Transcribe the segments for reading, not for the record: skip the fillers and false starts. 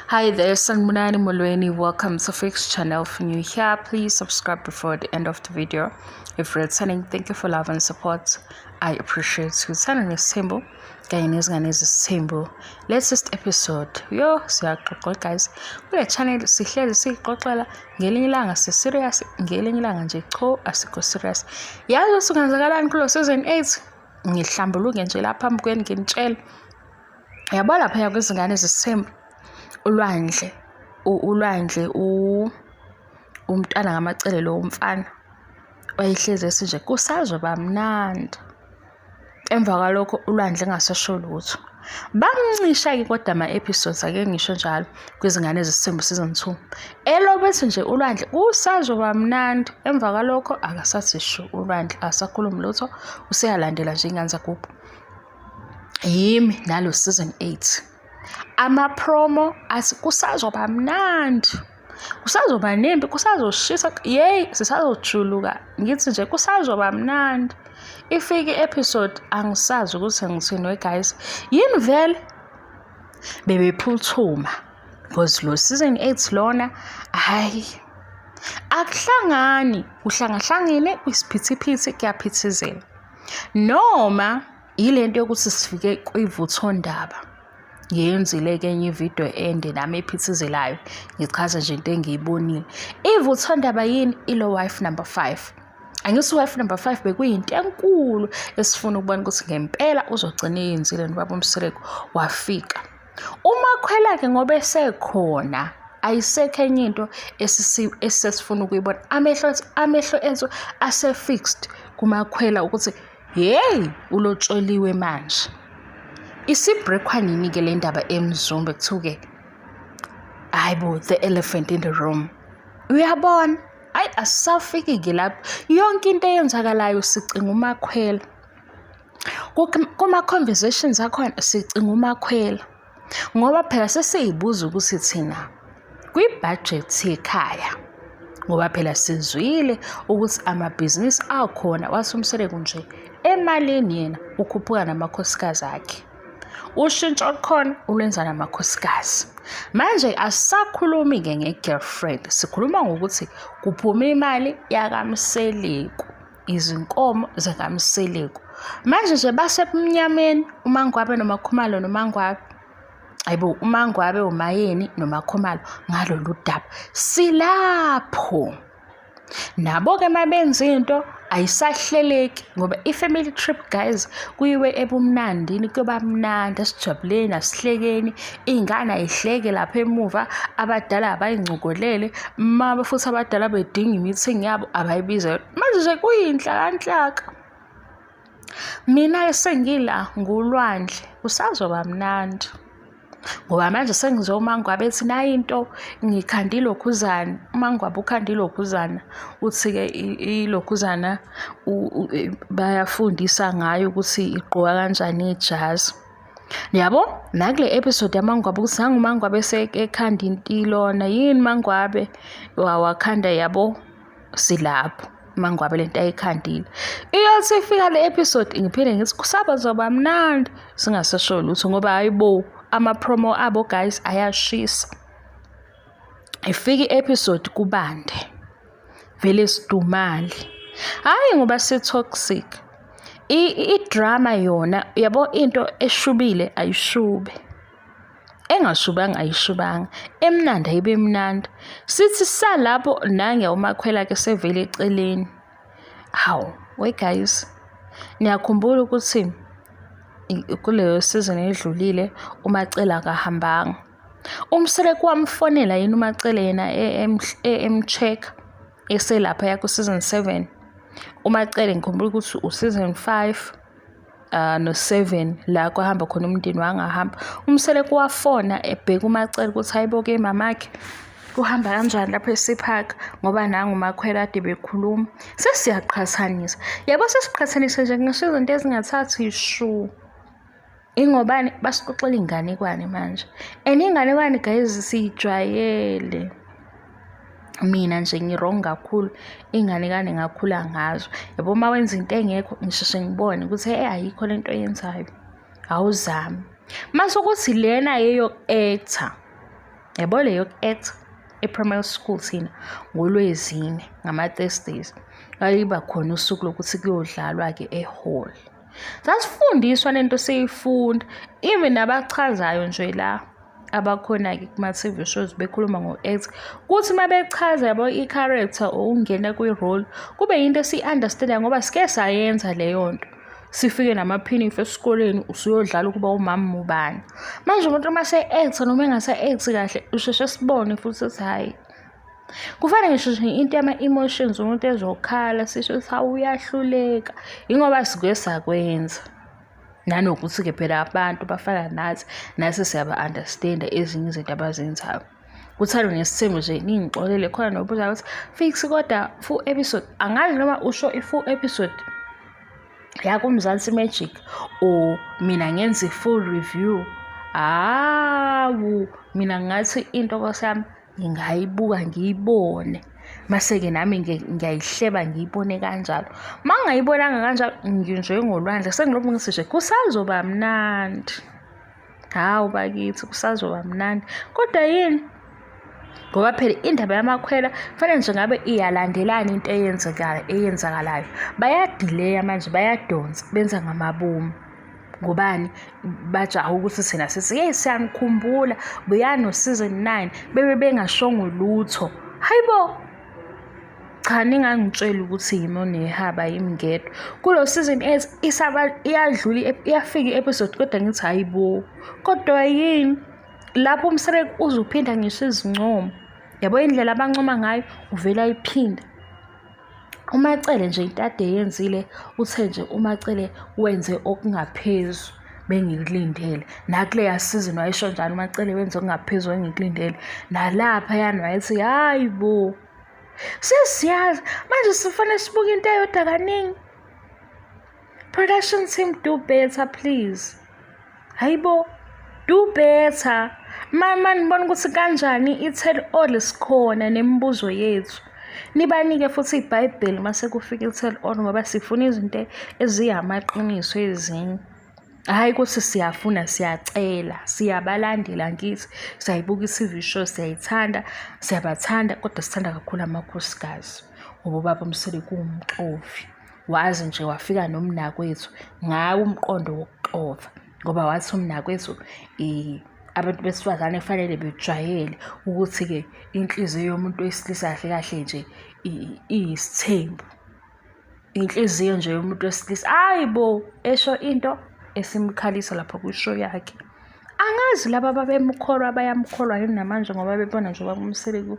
Hi there, Sanmunani Molweni. Welcome to Fix channel. If you're new here, please subscribe before the end of the video. If you're returning, thank you for love and support. I appreciate you. Turning this symbol, symbol. Latest episode. Yo, guys. Kule channel sihleli sixoxela ngelinye ilanga serious, ngelinye ilanga nje cho asikho serious. Yazi usungenzakalani kulo season 8? Ngihlambuluke nje lapha phambi kweni nginitshela. Yabo lapha yakwizingane ezisembu. Ulwandle umntana ngamacele lo umfana wayehleze esinje kusazoba mnandi. Emva kwalokho ulwandle engasasho lutho. Bamncisha ke kodwa ama-episodes ake ngisho njalo kwizingane ezisembu season 2. Elobethi nje ulwandle kusazoba mnandi. Emva kwalokho akasasisho ulwandle asakhuluma lutho useyalandela nje ingane zakubo. Yimi nalo season 8. Ama-promo kusazoba mnandi, kusazoba nempi, kusazoshisa, yey sisazojuluka. Ngithi nje kusazoba mnandi. Ifike episode angisazi ukuthi ngithini guys. Yini vele bebephuthuma because lo season 8 lona hayi akuhlangani, uhlangahlangene kwisiphithiphithi kuyaphithizela. Noma yilento yokuthi sifike kwivuthondaba. Ngiyenzile ke enye video ende nami ephithizelayo ngichaza nje into engiyibonile. Ivuthondaba yini ilo wife number 5. Angithi wife number 5 bekuyinto enkulu esifuna ukubona ukuthi ngempela uzogcina eyenzile nobaba uMseleko wafika. Uma khwela ke ngoba esekhona ayisekho enye into esisifuna ukuyibona. Amehlo ethu ase fixed kumakhwela ukuthi hey ulotsholiwe manje. Isibreakwa nini ke le ndaba eMzumbe kuthuke hayibo the elephant in the room. Uyabona hayi asafiki ke lapho yonke into eyenzakalayo sicinga umakhwela. Kuma conversations akhona sicinga umakhwela ngoba phela sesiyibuza ukuthi thina kwi-budget yekhaya ngoba phela sizwile ukuthi amabhizinisi akhona wasumseleko nje emalini yena ukhuphuka namakhosikazi akhe. Ushintsho khona ulwenza namakhosikazi. Manje asakhulumi ke ngegirlfriend, sikhuluma ngokuthi kuphuma imali yakaMseleko, izinkomo zakaMseleko. Manje nje basebumnyameni uMangwabe noMakhumalo noMangwabe. Hayibo uMangwabe uMayeni noMakhumalo ngalolu daba. Silapho. Nabo ke mabenza into ayisahleleki ngoba i-family trip guys kuyiwe ebumnandini kuba mnandi asijabuleni asihlekeni ingane ayihleke lapha emuva abadala abayingcokolele mama futhi abadala bedinga i-meeting yabo abayibiza manje nje kuyinhlaka. Mina esengila ngulwandle kusazoba mnandi ngoba manje sengizomangwabe ethi nayi into ngikhandile okhuzana. uMangwabe ukhandile okhuzana uthi ke ilokhuzana bayafundisa ngayo ukuthi igqoka kanjani ijazi. Yabo nakule episode yaMangwabe ukuthi uMangwabe ekhanda intilona yini Mangwabe wakhanda yabo silapho Mangwabe lento ayikhandile. Iyothi ifika le episode ngiphinde ngithi kusazoba mnandi singasasho lutho ngoba hayibo ama-promo abo guys ayashisa. Ifike episode kubande vele sidumali hayi ngoba si-toxic. I-drama yona yabo into eshubile ayishube, engashubanga ayishubanga, emnandi ayibe mnandi. Sithi salapho nange umakhwela ke sevele eceleni. Hawu we guys niyakhumbula ukuthi kuleyo season edlulile uMacela kahambanga. uMseleko wamfonela yini uMacela yena em-check eselapha yakho season 7. uMacela ngikhumbula ukuthi useason 5 no-7 la kwahamba khona umndeni wangahamba. uMseleko wafona ebheka uMacela ukuthi hayibo ke mamakhe kuhamba kanjani lapha eSepark ngoba nangu umakhwela ade bekhuluma. Sesiyaqhathanisa yabo sesiqhathanisa nje ngisho izinto ezingathathi ishu. Ingobani basixoxela inganekwane manje. Inganekwane guys siyijwayele. Mina nje ngirong kakhulu inganekwane ngakhula ngazo. Yabo uma wenza into engekho ngisheshe ngibone ukuthi ayikho lento oyenzayo. Awuzami. Mase ukuthi lena yeyo actor Yabo leyo act e-primary school thina ngoLwezine ngama-Thursdays ayiba khona usuku lokuthi kuyodlalwa-ke ehall. Sasifundiswa lento siyifunda, even nabachazayo nje la abakhona-ke kuma-TV shows bekhuluma ngo-act, kuthi uma bechaza yabo i-character or ungena kwi-role, kube yinto esiyi-understand-ayo ngoba sike sayenza leyo nto. Sifike namaphinifa esikoleni usuyodlala ukuba umama ubani. Manje umuntu uma se-act noma engase-act kahle usheshe sibone futhi sithi hhayi. Kufanele ngisho nje into yama-emotions umuntu ezokhala sisho ukuthi hawu uyahluleka, yingoba sike sakwenza. Nanokuthi-ke phela abantu bafana nathi siyaba-understand-a ezinye izinto abazenzayo. Kuthalwe nesithembu nje ningixolele khona nobuza ukuthi Fix kodwa full episode, angazi noma usho i-full episode yakuMzansi Magic or mina ngenza i-full review. Hawu, mina ngathi into kwasami ngingayibuka ngiyibone, mase-ke nami ngiyayihleba ngiyibone kanjalo. Uma ngingayibonanga kanjalo nginje ngolwandle sengilokhu ngithi nje kusazoba mnandi. Hawu bakithi kusazoba mnandi, kodwa yini ngoba phela indaba yamakhwela kufanele nje ngabe iyalandelana into eyenzakalayo. Bayadileya manje, bayadonsa, benza ngamabomu. Ngobani? Bajaha ukuthi thina sithi siyanikhumbula buyano season 9 bebe bengashongo lutho. Hayibo, cha ningangitshela ukuthi yimi onehaba yimingedwa. Kulo season 8 iyadlula iyafika i-episode kodwa ngithi hayibo, kodwa yini lapho umsirek uzuphinda ngisho izincomo. Yabo indlela abancoma ngayo uvela ayiphinda. UMacele nje into ade yenzile uthe nje uMacele wenze okungaphezulu bengikulindele. Nakuleya season wayisho njalo uMacele wenze okungaphezulu bengikulindele. Nalapha yana wayethi hayibo, sesiyazi manje sifanele sibuke into eyodwa kaningi. Production team, do better please. Hayibo, do better. Man ngibona ukuthi kanjani i-tell all sikhona nemibuzo yethu. Nibanike futhi iBhayibheli mase kufika i-tell all ngoba sifuna izinto eziyamaqiniso ezinye. Hayi ukuthi siyafuna, siyacela, siyabalandela ngithi, siyayibuka i-TV show, siyayithanda, siyabathanda kodwa sithanda kakhulu amakhosikazi. Ngoba ubaba Msele kuwumxovi. Wazi nje wafika nomnakwethu ngawo umqondo wokuxova ngoba wathi umnakwethu abantu besifazane kufanele bejwayele ukuthi-ke inhliziyo yomuntu wesilisa kahle nje iyisithembu. Inhliziyo nje yomuntu wesilisa hayibo, esho into esimkhalisa lapha kwishow yakhe. Angazi laba babemkholwa bayamkholwa yini namanje ngoba bebona nje ubaba Msele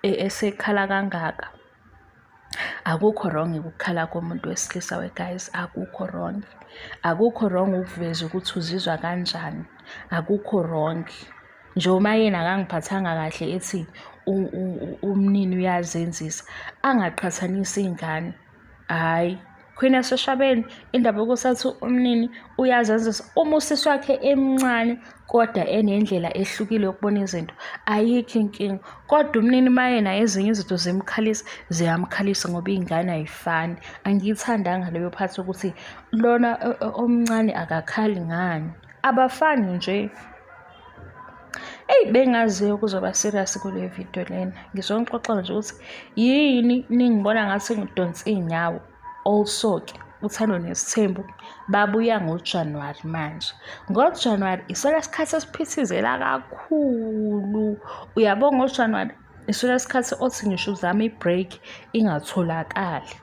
esekhala kangaka. Akukho wrong ukukhala komuntu wesilisa guys, akukho wrong. Akukho wrong ukuveza ukuthi uzizwa kanjani. Akukho wrong. Njengoba yena akangiphathanga kahle ethi umnini uyazenzisa, angaqhathanisa ingane. Hayi, Queen Esoshabeni indaba yokusathi umnini uyazenzisa uma usisi wakhe emncane kodwa enendlela ehlukile yokubona izinto, ayikho inkinga. Kodwa umnini mayena ezinye izinto ziyamkhalisa ngoba ingane ayifani. Angiyithandanga leyo phathi ukuthi lona omncane akakhali ngani, abafani nje. Bengaziyo kuzoba serious kule video lena. Ngizongixoxela nje ukuthi yini ningibona ngathi ngidonsa inyawo. Also-ke uthando nesithembu babuya ngoJanuwari manje. NgoJanuwari isona sikhathi esiphithizela kakhulu. Uyabona ngoJanuwari isona sikhathi othi ngisho uzama i-break ingatholakali.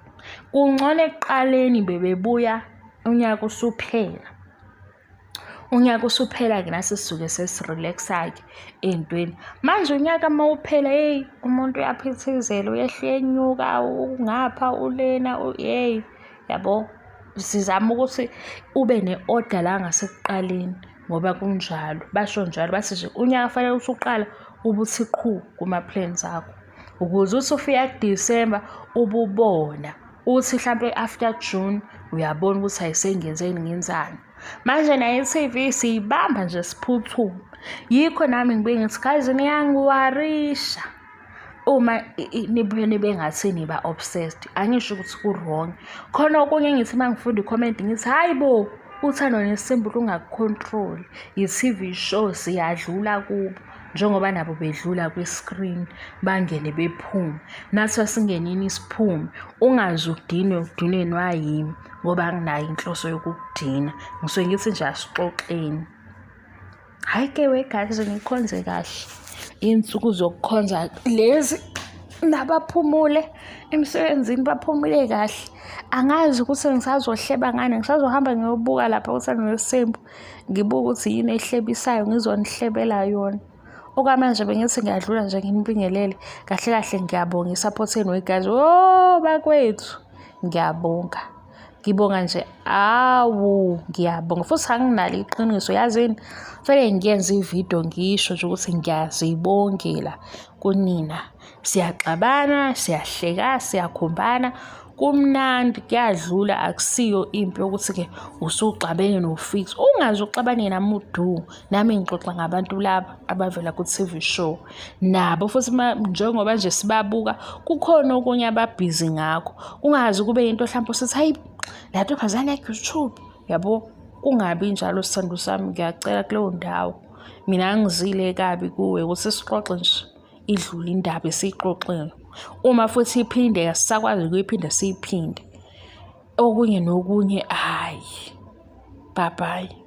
Kungcono ekuqaleni bebebuya unyaka usuphela. Unyaka usuphela-ke nasi sisuke sesirelaxa-ke ey'ntweni. Manje unyaka mawuphela umuntu uyaphithizela, uyehla uyenyuka, ungapha ulena yabo. Sizama ukuthi ube ne-order la ngasekuqaleni ngoba kunjalo. Basho njalo bathi nje unyaka fanele usuqala ubuthi qhu kuma-plans akho. Ukuze uthi ufika kuDisemba ububona. Uthi mhlampe after June uyabona ukuthi ayisengenzeni ngenzani. Manje naye i-TV siyibamba nje siphuthuma. Yikho nami ngibe ngithi guys niyangiwarisha. Uma nibe ngathi niba obsessed, angisho ukuthi ku-wrong. Khona okunye ngithi uma ngifunda i-comment ngithi hayibo, uthando nesithembu lungakucontrol. I-TV show siyadlula kubo. njengoba nabo bedlula kwi-screen bangene bephume, nathi asingenini siphume. Ungaze udinweni wayimi ngoba anginayo inhloso yokukudina, ngisuke ngithi nje asixoxeni. Hhayi-ke we-guys, ngikhonze kahle iy'nsuku zokukhonza lezi, nabaphumule emsebenzini baphumule kahle. Angazi ukuthi ngisazohleba ngani, ngisazohamba ngiyobuka lapha kuSangwesimbi ngibuke ukuthi yini ehlebisayo ngizonihlebela yona. Okwamanje bengithi ngiyadlula nje nginibingelele kahle kahle. Ngiyabonga i-support yenu we-guys. Bakwethu ngiyabonga, ngibonga nje, ngiyabonga futhi anginalo iqiniso. Yazini fanele ngiyenze ividiyo ngisho nje ukuthi ngiyazibongela kunina. Siyaxabana, siyahleka, siyakhumbana, kumnandi, kuyadlula. Akusiyo impi yokuthi-ke usuxabene no-Fix. Ungaze uxabane nami uDu, nami ngixoxa ngabantu laba abavela ku-TV show. Nabo futhi njengoba nje sibabuka kukhona okunye ababhizi ngakho. Kungaze kube yinto mhlawumbe usithi hayi la ntombazane ya-YouTube, yabo. Kungabi njalo sithando sami, ngiyacela kuleyo ndawo. Mina angizile kabi kuwe ukuthi sixoxe nje idlule indaba esiyixoxile. Uma futhi iphinde asisakwazi ukuyiphinda siyiphinde. Okunye nokunye, hhayi. Bye bye.